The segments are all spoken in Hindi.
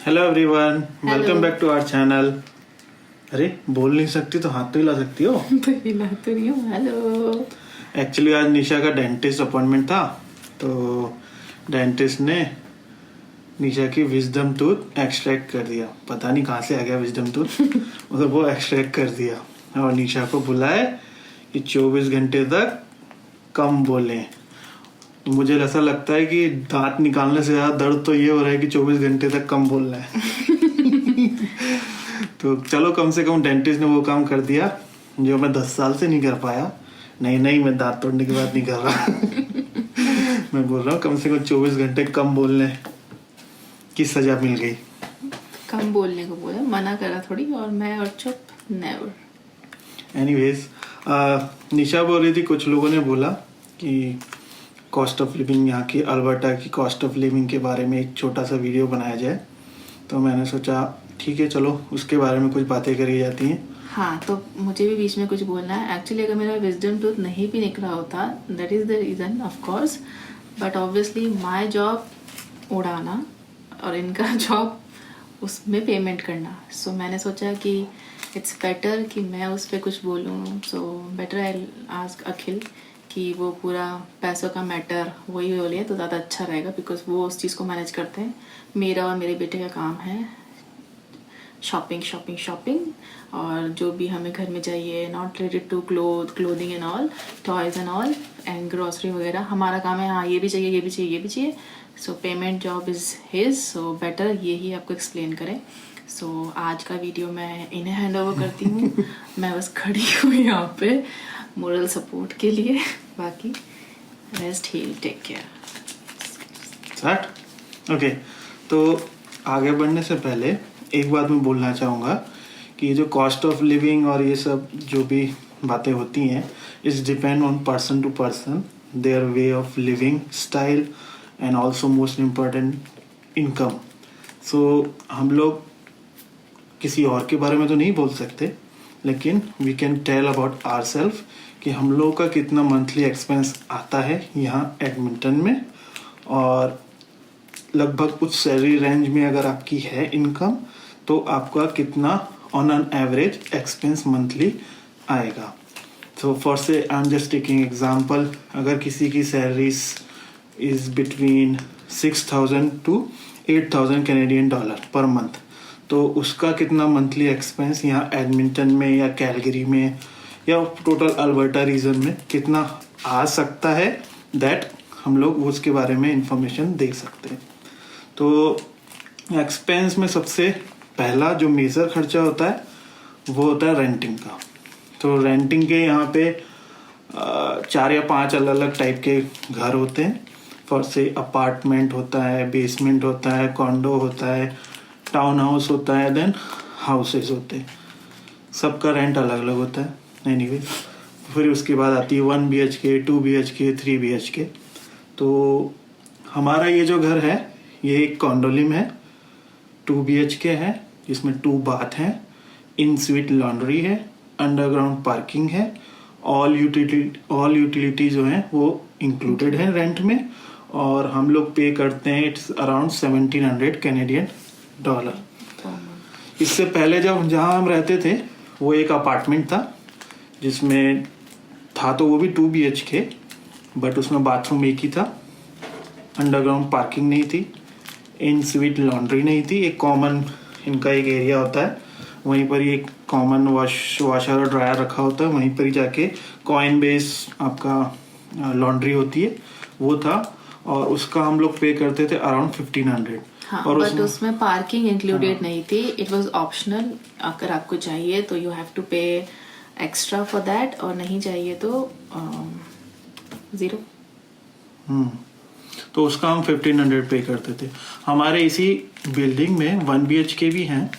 Hello everyone, Hello. Welcome back to our channel. अरे बोल नहीं सकती तो हाथ तो हिला सकती हो। तो हिला तो रही हूँ। हेलो। एक्चुअली आज निशा का डेंटिस्ट अपॉइंटमेंट था, तो डेंटिस्ट ने निशा की विजडम टूथ एक्सट्रैक्ट कर दिया। पता नहीं कहाँ से आ गया विजडम टूथ मतलब वो एक्सट्रैक्ट कर दिया और निशा को बुलाए कि 24 घंटे तक कम बोलें। तो मुझे ऐसा लगता है कि दांत निकालने से ज्यादा दर्द तो ये हो रहा है कि 24 घंटे तक कम बोलना है। तो चलो, कम से कम डेंटिस्ट ने वो काम कर दिया जो मैं 10 साल से नहीं कर पाया। नहीं, मैं दांत तोड़ने की बात नहीं कर रहा। मैं बोल रहा हूँ कम से कम 24 घंटे कम बोलने की सजा मिल गई। कम बोलने को बोला, मना करा थोड़ी, और मैं और चुप नेवर। एनीवेज, निशा बोल रही थी कुछ लोगों ने बोला कि कॉस्ट ऑफ लिविंग, यहाँ की अल्बर्टा की कॉस्ट ऑफ लिविंग के बारे में एक छोटा सा वीडियो बनाया जाए। तो मैंने सोचा ठीक है, चलो उसके बारे में कुछ बातें करी जाती हैं। हाँ, तो मुझे भी बीच में कुछ बोलना है। एक्चुअली अगर मेरा विजडम टूथ नहीं भी निकला होता, that is the reason of course, but obviously my job उड़ाना और इनका जॉब उसमें पेमेंट करना। सो मैंने सोचा कि इट्स बेटर कि मैं उस पर कुछ बोलूँ। सो बेटर आई आस्क अखिल कि वो पूरा पैसों का मैटर वही बोलिए तो ज़्यादा अच्छा रहेगा, बिकॉज वो उस चीज़ को मैनेज करते हैं। मेरा और मेरे बेटे का काम है शॉपिंग, और जो भी हमें घर में चाहिए, not related to clothing and all, toys and all and grocery वगैरह। हमारा काम है, हाँ ये भी चाहिए, ये भी चाहिए, ये भी चाहिए। सो payment job is his, so better ये ही आपको एक्सप्लेन करें। सो आज का वीडियो मैं इन्हें हैंड ओवर करती हूँ। मैं बस खड़ी हूँ यहाँ पे मोरल सपोर्ट के लिए, बाकी रेस्ट ही टेक केयर। स्टार्ट। ओके, तो आगे बढ़ने से पहले एक बात मैं बोलना चाहूँगा कि ये जो कॉस्ट ऑफ लिविंग और ये सब जो भी बातें होती हैं, it's depend on person to person, their way of living style and also most important income. So हम लोग किसी और के बारे में तो नहीं बोल सकते, लेकिन we can tell about our self कि हम लोग का कितना मंथली एक्सपेंस आता है यहाँ एडमिंटन में, और लगभग उस सैलरी रेंज में अगर आपकी है इनकम तो आपका कितना on an average expense monthly आएगा। सो फॉर से I am just taking example, अगर किसी की salary is between 6,000 to 8,000 Canadian dollar per month, तो उसका कितना मंथली एक्सपेंस यहाँ एडमिंटन में या कैलगरी में या टोटल अल्बर्टा रीजन में कितना आ सकता है, दैट हम लोग उसके बारे में इंफॉर्मेशन दे सकते हैं। तो एक्सपेंस में सबसे पहला जो मेजर खर्चा होता है वो होता है रेंटिंग का। तो रेंटिंग के यहाँ पे 4 या 5 अलग अलग टाइप के घर होते हैं। फर्स्ट से अपार्टमेंट होता है, बेसमेंट होता है, कॉन्डो होता है, टाउन हाउस होता है, देन हाउसेस होते हैं। सबका रेंट अलग अलग होता है। एनीवे, फिर उसके बाद आती है 1 BHK, 2 BHK, 3 BHK। तो हमारा ये जो घर है ये एक कॉन्डोलिम है, 2 BHK है, जिसमें 2 बाथ हैं, इन स्वीट लॉन्ड्री है, अंडरग्राउंड पार्किंग है, ऑल यूटिलिटी जो हैं वो इंक्लूडेड है रेंट में, और हम लोग पे करते हैं इट्स अराउंड 1700 कैनेडियन डॉलर। इससे पहले जब जहाँ हम रहते थे वो एक अपार्टमेंट था, जिसमें था तो वो भी 2 BHK, बट उसमें बाथरूम एक ही था, अंडरग्राउंड पार्किंग नहीं थी, इन स्वीट लॉन्ड्री नहीं थी। एक कॉमन इनका एक एरिया होता है, वहीं पर ही एक कॉमन वाशर और ड्रायर रखा होता है, वहीं पर ही जाके कॉइन बेस आपका लॉन्ड्री होती है वो था, और उसका हम लोग पे करते थे अराउंड 1500। हाँ, और बट उसमें पार्किंग इंक्लूडेड नहीं थी, इट वाज ऑप्शनल। अगर आपको चाहिए तो यू हैव टू पे एक्स्ट्रा फॉर दैट, और नहीं चाहिए तो ज़ीरो। तो उसका हम 1500 पे करते थे। हमारे इसी बिल्डिंग में 1 BHK भी हैं,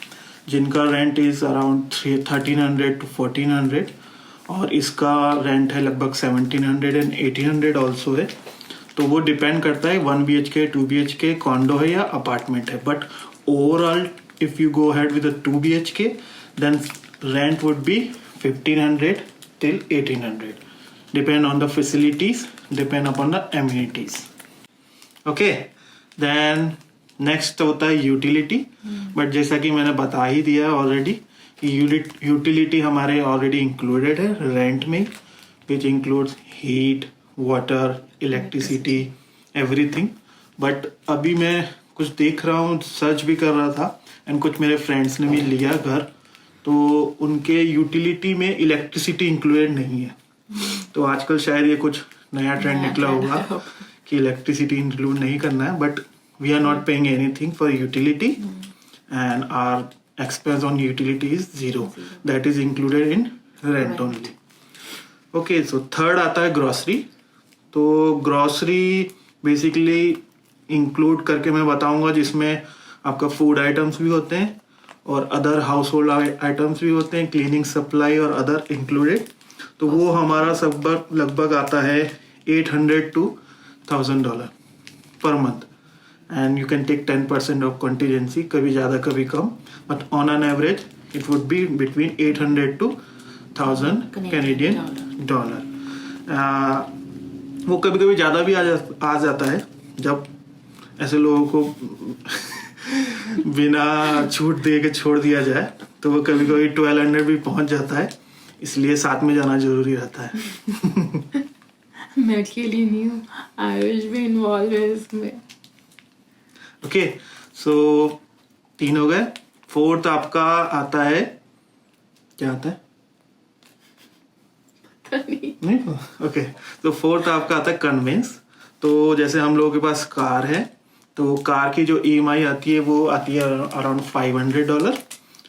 जिनका रेंट इज अराउंड 1300 to 1400, और इसका रेंट है लगभग 1700 एंड 1800 ऑल्सो है। तो वो डिपेंड करता है 1 BHK, 2 BHK कॉन्डो है या अपार्टमेंट है। But overall if you go ahead with 2 BHK, then rent would be 1500 till 1800, depend on the facilities, depend upon the amenities. Okay, then next होता है यूटिलिटी, बट जैसा कि मैंने बता ही दिया ऑलरेडी कि यूटिलिटी हमारे ऑलरेडी इंक्लूडेड है रेंट में, which includes heat, water, electricity, everything. But अभी मैं कुछ देख रहा हूँ, सर्च भी कर रहा था एंड कुछ मेरे फ्रेंड्स ने भी लिया घर, तो उनके यूटिलिटी में इलेक्ट्रिसिटी इंक्लूडेड नहीं है। तो आजकल शायद ये कुछ नया ट्रेंड निकला होगा कि इलेक्ट्रिसिटी इंक्लूड नहीं करना है, but we are not paying anything for utility and our expense on utility is 0, that is included in rent only. Okay, so third आता है ग्रोसरी। तो ग्रोसरी बेसिकली इंक्लूड करके मैं बताऊंगा, जिसमें आपका फूड आइटम्स भी होते हैं और अदर हाउस होल्ड आइटम्स भी होते हैं, क्लीनिंग सप्लाई और अदर इंक्लूडेड। तो वो हमारा सब लगभग आता है $800 to $1,000 per month, and you can take 10% of contingency, कभी ज़्यादा कभी कम, but on an average it would be between 800 to 1,000 Canadian dollar. वो कभी कभी ज़्यादा भी आ जाता है जब ऐसे लोगों को बिना छूट दे के छोड़ दिया जाए, तो वो कभी कभी 1200 भी पहुंच जाता है, इसलिए साथ में जाना जरूरी रहता है। मैं अकेली नहीं हूँ, आयुष भी इन्वॉल्व है इसमें। ओके, सो 3 हो गए। फोर्थ आपका आता है, क्या आता है? नहीं, ओके। तो फोर्थ आपका आता है कन्वेंस। तो जैसे हम लोगों के पास कार है, तो कार की जो EMI आती है वो आती है अराउंड $500,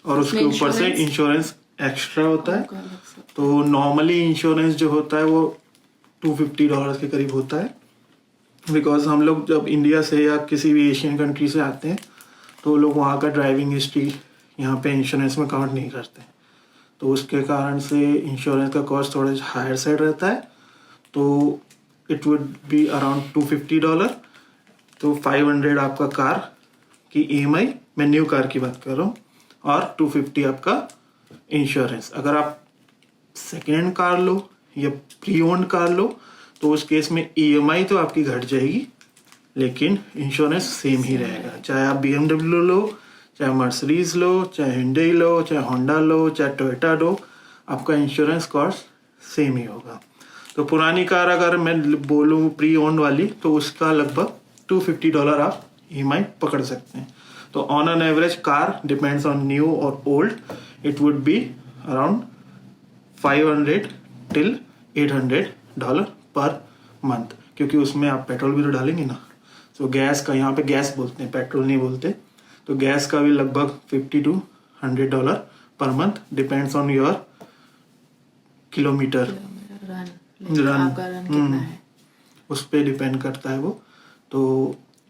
और उसके ऊपर से इंश्योरेंस एक्स्ट्रा होता है। तो नॉर्मली इंश्योरेंस जो होता है वो $250 के करीब होता है, बिकॉज हम लोग जब इंडिया से या किसी भी एशियन कंट्री से आते हैं तो लोग वहाँ का ड्राइविंग हिस्ट्री यहाँ पे इंश्योरेंस में काउंट नहीं करते, तो उसके कारण से इंश्योरेंस का कॉस्ट थोड़ा हायर साइड रहता है। तो इट वुड बी अराउंड $250। तो 500 आपका कार की EMI, मैं न्यू कार की बात कर रहा हूँ, और 250 आपका इंश्योरेंस। अगर आप सेकेंड हैंड कार लो या प्री ओन्ड कार लो, तो उस केस में EMI तो आपकी घट जाएगी, लेकिन इंश्योरेंस सेम ही रहेगा। चाहे आप BMW लो, चाहे मर्सिडीज लो, चाहे हिंडई लो, चाहे होंडा लो, चाहे टोयोटा लो, आपका इंश्योरेंस कॉस्ट सेम ही होगा। तो पुरानी कार अगर मैं बोलूँ प्री ओन्ड वाली, तो उसका लगभग $250 आप EMI पकड़ सकते हैं। तो on an average car depends on new और old, it would be around $500 till $800 per month, क्योंकि उसमें आप पेट्रोल भी तो डालेंगे ना। तो गैस का, यहाँ पे गैस बोलते हैं, पेट्रोल नहीं बोलते, तो गैस का भी लगभग $50 to $100 per month, depends on your kilometre run कितना है, उस पर डिपेंड करता है वो। तो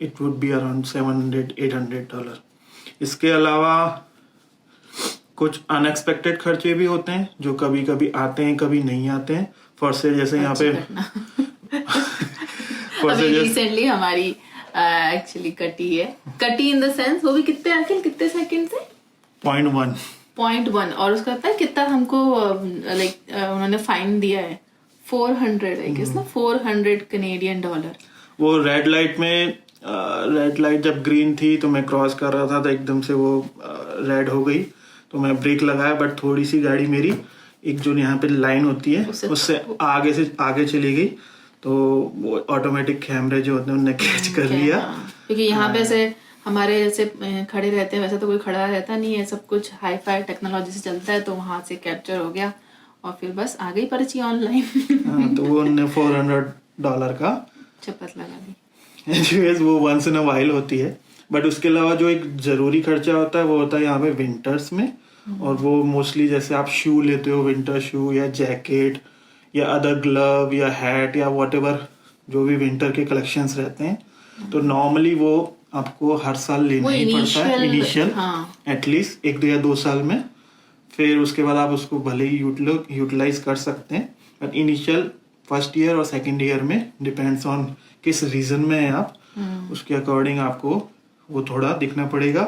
इट वुड बी अराउंड $700-800। इसके अलावा कुछ अनएक्सपेक्टेड खर्चे भी होते हैं जो कभी कभी आते हैं, कभी नहीं आते हैं। फर्स्ट से जैसे यहाँ पे अभी रिसेंटली हमारी एक्चुअली कटी इन द सेंस, वो भी कितने सेकंड से 0.1 और उसका पता है कितना हमको उन्होंने फाइन दिया है? 400 आई गेस ना, $400 कैनेडियन। वो रेड लाइट में, रेड लाइट जब ग्रीन थी तो मैं क्रॉस कर रहा था, तो एकदम से वो रेड हो गई, तो मैं ब्रेक लगाया, बट थोड़ी सी गाड़ी मेरी एक जो यहाँ पे लाइन होती है उससे आगे चली गई, तो वो ऑटोमेटिक कैमरे जो होते हैं उन्होंने कैच कर लिया। क्योंकि यहाँ पे ऐसे हमारे जैसे खड़े रहते हैं, वैसे तो कोई खड़ा रहता नहीं है, सब कुछ हाई फाई टेक्नोलॉजी से चलता है, तो वहां से कैप्चर हो गया और फिर बस आ गई पर्ची ऑनलाइन। तो वो उन्होंने $400 का चपत लगा दी। एनीवेज वो वंस इन अ वाइल होती है, बट उसके अलावा जो एक जरूरी खर्चा होता है वो होता है यहाँ पे विंटर्स में, और वो मोस्टली जैसे आप शू लेते हो, विंटर शू या जैकेट या अदर ग्लव या हैट या व्हाटएवर जो भी विंटर के कलेक्शंस रहते हैं, तो नॉर्मली वो आपको हर साल लेना ही पड़ता है इनिशियल, एटलीस्ट 1 या 2 साल में। फिर उसके बाद आप उसको भले ही यूटिलाइज कर सकते हैं, बट इनिशियल फर्स्ट ईयर और सेकेंड ईयर में डिपेंड्स ऑन किस रीजन में है आप, उसके अकॉर्डिंग आपको वो थोड़ा दिखना पड़ेगा।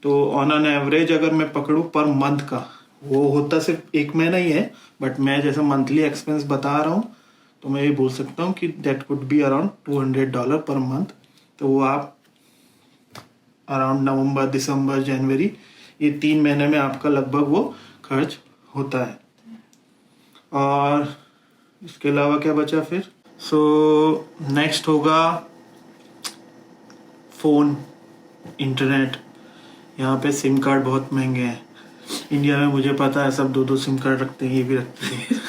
तो ऑन एन एवरेज अगर मैं पकड़ूं पर मंथ का, वो होता सिर्फ 1 महीना ही है, बट मैं जैसे मंथली एक्सपेंस बता रहा हूँ, तो मैं ये बोल सकता हूँ कि that could be around $200 per month. तो वो आप अराउंड नवंबर, दिसंबर, जनवरी, ये 3 महीने में आपका लगभग वो खर्च होता है। और इसके अलावा क्या बचा फिर? सो नेक्स्ट होगा फ़ोन, इंटरनेट। यहाँ पे सिम कार्ड बहुत महंगे हैं। इंडिया में मुझे पता है सब 2-2 सिम कार्ड रखते हैं, ये भी रखते हैं।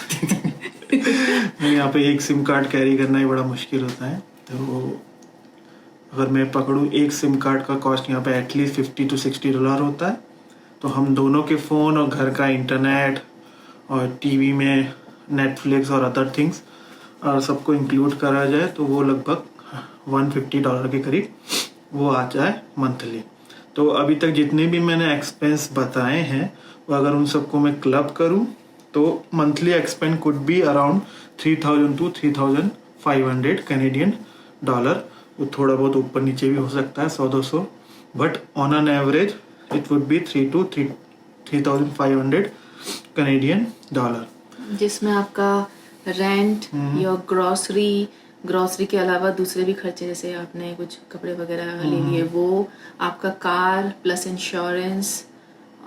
यहाँ पे एक सिम कार्ड कैरी करना ही बड़ा मुश्किल होता है। तो अगर मैं पकड़ूँ, एक सिम कार्ड का कॉस्ट यहाँ पे एटलीस्ट $50 to $60 होता है। तो हम दोनों के फ़ोन और घर का इंटरनेट और टीवी में नेटफ्लिक्स और अदर थिंग्स और सबको इंक्लूड करा जाए तो वो लगभग $150 के करीब वो आ जाए मंथली। तो अभी तक जितने भी मैंने एक्सपेंस बताए हैं वो अगर उन सबको मैं क्लब करूं तो monthly expense could be around 3,000 to 3,500 Canadian dollar. वो थोड़ा बहुत ऊपर नीचे भी हो सकता है, 100-200, but on an average it would B 3,000 to 3,500 Canadian dollar, जिसमें आपका रेंट या ग्रॉसरी के अलावा दूसरे भी खर्चे, जैसे आपने कुछ कपड़े वगैरह ले लिए, वो आपका कार प्लस इंश्योरेंस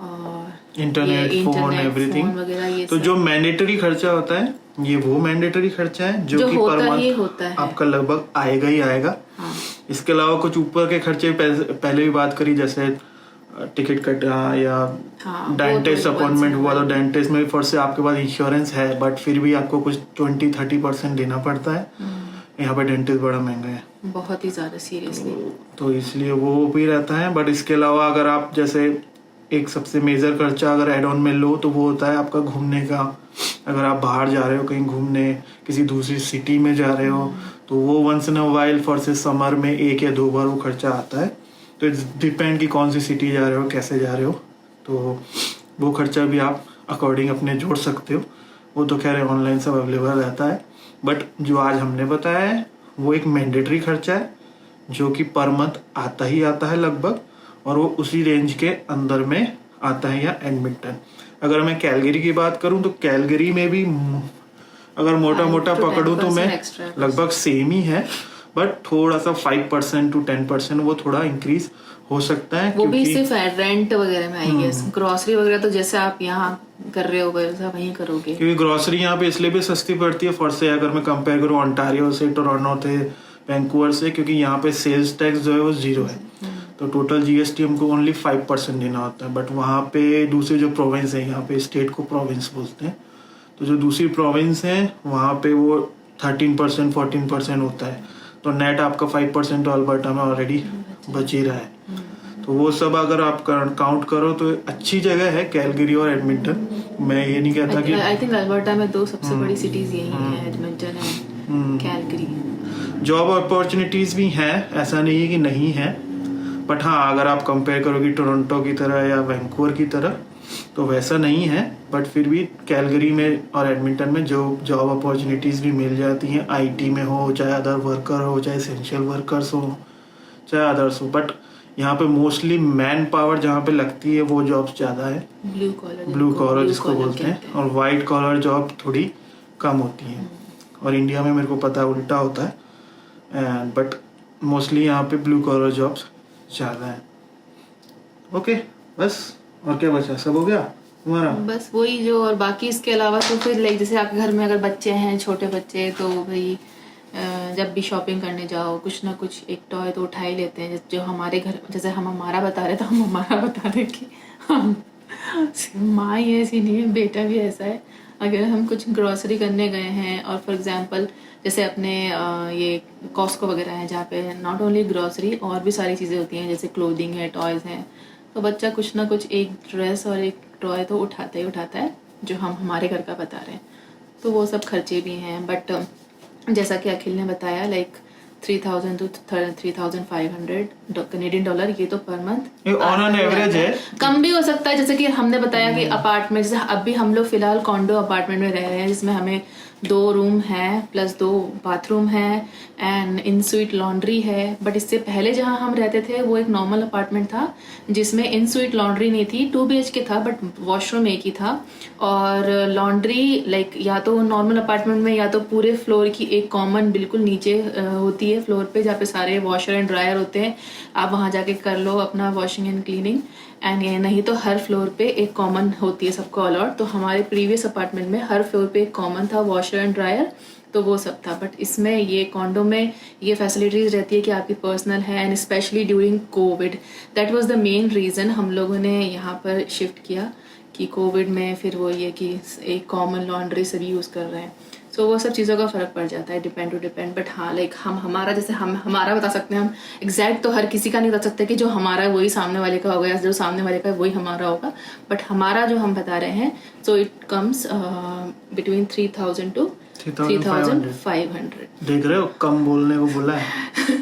और इंटरनेट, फोन, एवरीथिंग वगैरह, ये तो जो मैंडेटरी खर्चा होता है ये वो मैंडेटरी खर्चा है जो कि पर मंथ आपका लगभग आएगा ही आएगा। हाँ। इसके अलावा कुछ ऊपर के खर्चे पहले भी बात करी, जैसे टिकट कटा या डेंटिस्ट अपॉइंटमेंट हुआ तो डेंटिस्ट में फर्स्ट से आपके पास इंश्योरेंस है बट फिर भी आपको कुछ 20-30% देना पड़ता है। यहाँ पे डेंटिस्ट बड़ा महंगा है, बहुत ही ज्यादा सीरियसली, तो इसलिए वो भी रहता है। बट इसके अलावा अगर आप जैसे एक सबसे मेजर खर्चा अगर एड ऑन में लो तो वो होता है आपका घूमने का। अगर आप बाहर जा रहे हो कहीं घूमने, किसी दूसरी सिटी में जा रहे हो तो वो once in a while for say summer में 1 या 2 बार वो खर्चा आता है। तो इट्स डिपेंड कि कौन सी सिटी जा रहे हो, कैसे जा रहे हो, तो वो खर्चा भी आप अकॉर्डिंग अपने जोड़ सकते हो। वो तो खैर ऑनलाइन सब अवेलेबल रहता है, बट जो आज हमने बताया है वो एक मैंडेटरी खर्चा है जो कि पर मंथ आता ही आता है लगभग, और वो उसी रेंज के अंदर में आता है। या एडमिंटन, अगर मैं कैलगरी की बात करूं तो कैलगरी में भी अगर मोटा मोटा पकड़ूं तो मैं लगभग सेम ही है, बट थोड़ा सा 5% to 10% वो थोड़ा इंक्रीज हो सकता है। वो भी सिर्फ रेंट वगैरह में आई गेस। ग्रोसरी वगैरह तो जैसे आप यहाँ कर रहे हो वैसा वहीं करोगे, क्योंकि ग्रोसरी यहाँ पे इसलिए भी सस्ती पड़ती है फॉर से अगर मैं कंपेयर करूँ ऑन्टारियो से, टोरंटो से, वैंकूवर से, क्योंकि यहाँ पे सेल्स टैक्स जो है वो 0 है। तो टोटल जीएसटी हमको ओनली 5% देना होता है। बट वहाँ पे दूसरे जो प्रोविंस है, यहाँ पे स्टेट को प्रोविंस बोलते हैं, तो जो दूसरी प्रोविंस है वहाँ पे वो 13% 14% होता है। तो नेट आपका 5% तो अल्बर्टा में ऑलरेडी बच ही रहा है। तो वो सब अगर आप काउंट करो तो अच्छी जगह है कैलगरी और एडमिंटन। मैं ये नहीं कहता कि आई थिंक अल्बर्टा में 2 सबसे बड़ी सिटीज यही हैं, Edmonton and Calgary. Job opportunities भी हैं, ऐसा नहीं है कि नहीं है, बट हाँ अगर आप कंपेयर करोगे टोरंटो की तरह या वैंकूवर की तरह तो वैसा नहीं है। बट फिर भी कैलगरी में और एडमिंटन में जो जॉब अपॉर्चुनिटीज भी मिल जाती हैं, आईटी में हो, चाहे अदर वर्कर हो, चाहे एसेंशियल वर्कर्स हो, चाहे अदर्स हो, बट यहाँ पे मोस्टली मैन पावर जहाँ पे लगती है वो जॉब्स ज़्यादा है, ब्लू कॉलर जिसको बोलते हैं, और वाइट कॉलर जॉब थोड़ी कम होती हैं। और इंडिया में मेरे को पता है उल्टा होता है, एंड बट मोस्टली यहाँ पे ब्लू कॉलर जॉब्स ज़्यादा है। ओके, बस और क्या बचा, सब हो गया तुम्हारा? बस वही जो, और बाकी इसके अलावा तो फिर लाइक जैसे आपके घर में अगर बच्चे हैं, छोटे बच्चे, तो भाई जब भी शॉपिंग करने जाओ कुछ ना कुछ एक टॉय तो उठा ही लेते हैं। जो हमारे घर, जैसे हम हमारा बता रहे तो हम हमारा बता रहे कि हम माँ ही ऐसी नहीं है, बेटा भी ऐसा है। अगर हम कुछ ग्रॉसरी करने गए हैं और फॉर एग्जांपल जैसे अपने ये कॉस्को वगैरह है जहाँ पे नॉट ओनली ग्रॉसरी और भी सारी चीज़ें होती हैं, जैसे क्लोथिंग है, टॉयज़ हैं, तो बच्चा कुछ ना कुछ एक ड्रेस और एक टॉय तो उठाता ही उठाता है जो हम हमारे घर का बता रहे हैं। तो वो सब खर्चे भी हैं। बट जैसा कि अखिल ने बताया लाइक 3,000 to 3,500 कैनेडियन डॉलर, ये तो per month on an average है। कम भी हो सकता है, जैसे कि हमने बताया कि अपार्टमेंट, जैसे अभी हम लोग फिलहाल कॉन्डो अपार्टमेंट में रह रहे हैं जिसमें हमें 2 रूम है प्लस 2 बाथरूम है एंड इन स्वीट लॉन्ड्री है। बट इससे पहले जहाँ हम रहते थे वो एक नॉर्मल अपार्टमेंट था जिसमें इन स्वीट लॉन्ड्री नहीं थी, 2 BHK था बट वॉशरूम एक ही था। और लॉन्ड्री लाइक या तो नॉर्मल अपार्टमेंट में या तो पूरे फ्लोर की एक कॉमन बिल्कुल नीचे होती है फ्लोर पे जहाँ पे सारे वॉशर एंड ड्रायर होते हैं, आप वहाँ जाके कर लो अपना वॉशिंग एंड क्लीनिंग। एंड ये नहीं तो हर फ्लोर पे एक कॉमन होती है सबको अलॉट। तो हमारे प्रीवियस अपार्टमेंट में हर फ्लोर पे एक कॉमन था वॉशर एंड ड्रायर, तो वो सब था। बट इसमें ये कॉन्डो में ये फैसिलिटीज़ रहती है कि आपकी पर्सनल है and specially during Covid, that was the main reason हम लोगों ने यहाँ पर शिफ्ट किया कि कोविड में फिर वो ये कि एक कॉमन लॉन्ड्री सभी यूज़ कर रहे हैं। सो वो सब चीज़ों का फ़र्क पड़ जाता है डिपेंड टू डिपेंड। बट हाँ लाइक हम हमारा जैसे हम हमारा बता सकते हैं, हम एग्जैक्ट तो हर किसी का नहीं बता सकते कि जो हमारा है वही सामने वाले का होगा या जो सामने वाले का है वही हमारा होगा। बट हमारा जो हम बता रहे हैं so it comes between 3000 to 3500। देख रहे हो, कम बोलने को बोला है।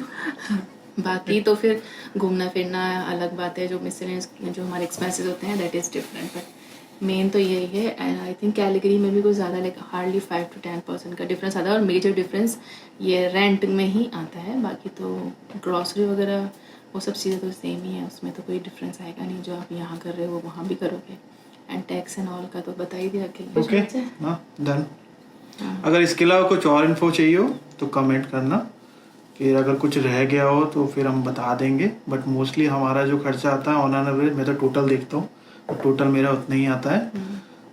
बाकी तो फिर घूमना फिरना अलग बात है, जो मिसलेनियस जो हमारे एक्सपेंसेस होते हैं that is different. But main तो यही है। एंड आई थिंक कैलिगरी में भी कुछ ज़्यादा लाइक हार्डली 5 to 10% का डिफरेंस आता है। और मेजर डिफरेंस ये रेंट में ही आता है, बाकी तो ग्रॉसरी वगैरह वो सब चीज़ें तो सेम ही है, उसमें तो कोई डिफरेंस आएगा नहीं। जो आप यहाँ कर रहे हो वो वहाँ भी करोगे। एंड टैक्स एंड ऑल का तो बता ही दिया कि ओके, हाँ डन। अगर इसके अलावा कुछ और इन्फो चाहिए हो तो कमेंट करना, फिर अगर कुछ रह गया हो तो फिर हम बता देंगे। बट मोस्टली हमारा जो खर्चा आता है ऑन एन एवरेज, मैं तो टोटल देखता हूँ तो टोटल मेरा उतना ही आता है।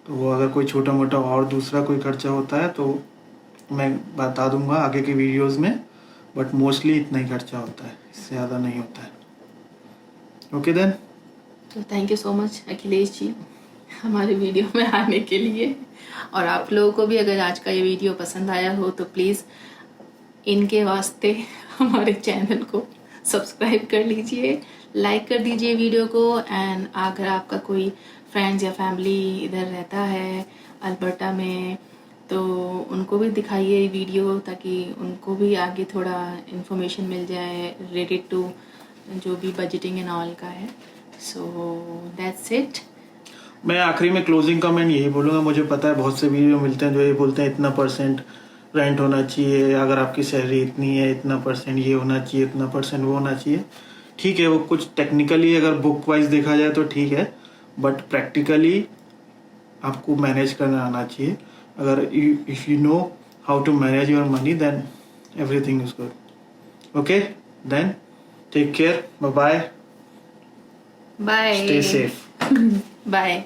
तो वो अगर कोई छोटा मोटा और दूसरा कोई खर्चा होता है तो मैं बता दूंगा आगे के वीडियोस में। बट मोस्टली इतना ही खर्चा होता है, इससे ज़्यादा नहीं होता है। ओके देन, तो thank you so much Akhilesh ji हमारे वीडियो में आने के लिए। और आप लोगों को भी अगर आज का ये वीडियो पसंद आया हो तो प्लीज़ इनके वास्ते हमारे चैनल को सब्सक्राइब कर लीजिए, लाइक कर दीजिए वीडियो को। एंड अगर आपका कोई फ्रेंड्स या फैमिली इधर रहता है अल्बर्टा में तो उनको भी दिखाइए वीडियो, ताकि उनको भी आगे थोड़ा इन्फॉर्मेशन मिल जाए रिलेटेड टू जो भी बजटिंग एंड ऑल का है। So that's it. मैं आखिरी में क्लोजिंग कमेंट यही बोलूँगा, मुझे पता है बहुत से वीडियो मिलते हैं जो ये बोलते हैं इतना % रेंट होना चाहिए, अगर आपकी सैलरी इतनी है इतना % ये होना चाहिए, इतना % वो होना चाहिए। ठीक है, वो कुछ टेक्निकली अगर बुक वाइज देखा जाए तो ठीक है, बट प्रैक्टिकली आपको मैनेज करना आना चाहिए। अगर if you know how to manage your money then everything is good. Okay then, take care, bye bye, bye, stay safe, bye.